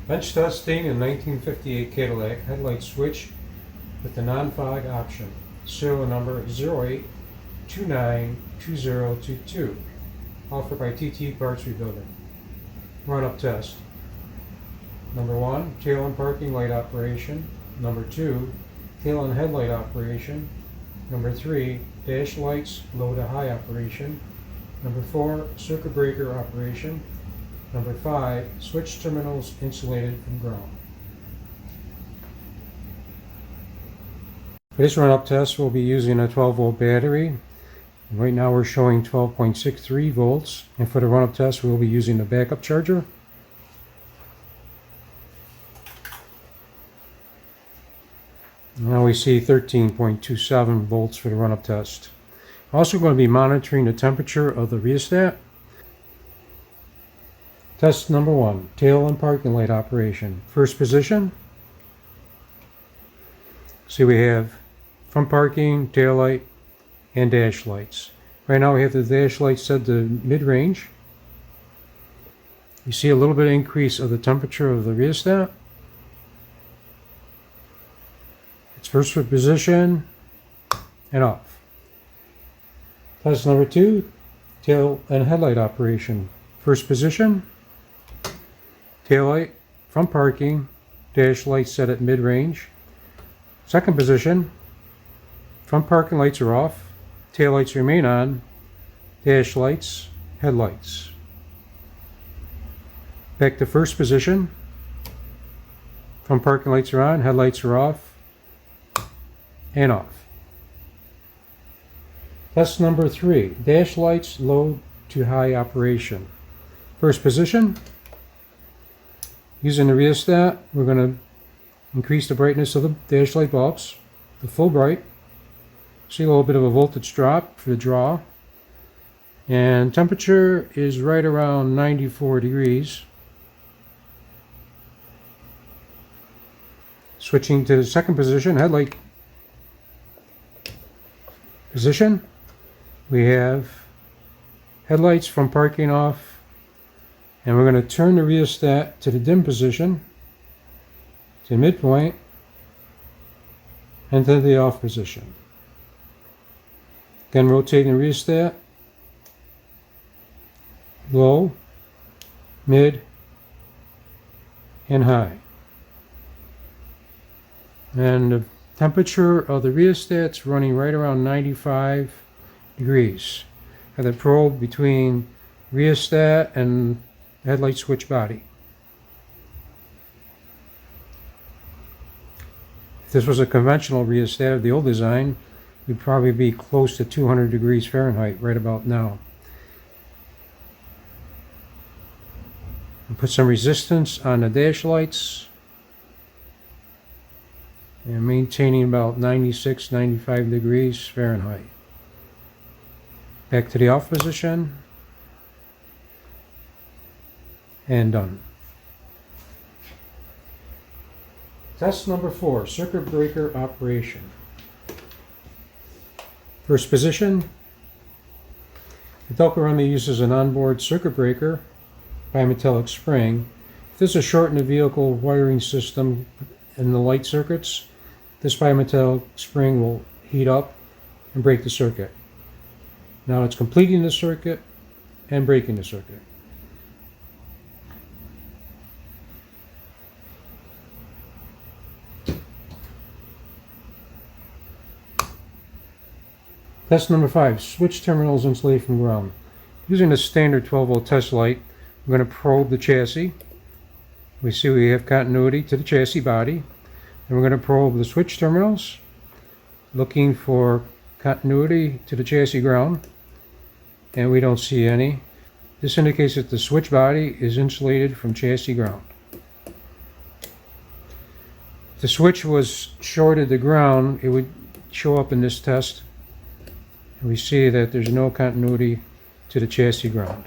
Bench testing a 1958 Cadillac headlight switch with the non-fog option. Serial number 08292022. Offered by TT Parts Rebuilding. Run-up test. Number 1, tail and parking light operation. Number 2, tail and headlight operation. Number 3, dash lights low to high operation. Number 4, circuit breaker operation. Number 5, switch terminals insulated from ground. For this run-up test, we'll be using a 12-volt battery. Right now we're showing 12.63 volts. And for the run-up test, we'll be using the backup charger. Now we see 13.27 volts for the run-up test. Also going to be monitoring the temperature of the rheostat. Test number 1, tail and parking light operation. First position. See, we have front parking, tail light, and dash lights. Right now we have the dash light set to mid-range. You see a little bit of increase of the temperature of the rheostat. It's first position and off. Test number 2, tail and headlight operation. First position. Tail light, front parking, dash light set at mid-range. Second position, front parking lights are off, tail lights remain on, dash lights, headlights. Back to first position, front parking lights are on, headlights are off, and off. Test number 3, dash lights low to high operation. First position. Using the rheostat, we're going to increase the brightness of the dash light bulbs to full bright. See a little bit of a voltage drop for the draw. And temperature is right around 94 degrees. Switching to the second position, headlight position. We have headlights from parking off. And we're going to turn the rheostat to the dim position, to midpoint, and to the off position. Again, rotating the rheostat, low, mid, and high. And the temperature of the rheostat's running right around 95 degrees. I have the probe between rheostat and headlight switch body. If this was a conventional rheostat of the old design, we'd probably be close to 200 degrees Fahrenheit right about now. And put some resistance on the dash lights and maintaining about 96, 95 degrees Fahrenheit. Back to the off position. And done. Test number 4, circuit breaker operation. First position. The Delcaroni uses an onboard circuit breaker bimetallic spring. If this is a short in the vehicle wiring system in the light circuits, this bimetallic spring will heat up and break the circuit. Now it's completing the circuit and breaking the circuit. Test number 5, switch terminals insulated from ground. Using a standard 12-volt test light, we're going to probe the chassis. We see we have continuity to the chassis body. And we're going to probe the switch terminals, looking for continuity to the chassis ground. And we don't see any. This indicates that the switch body is insulated from chassis ground. If the switch was shorted to ground, it would show up in this test. We see that there's no continuity to the chassis ground.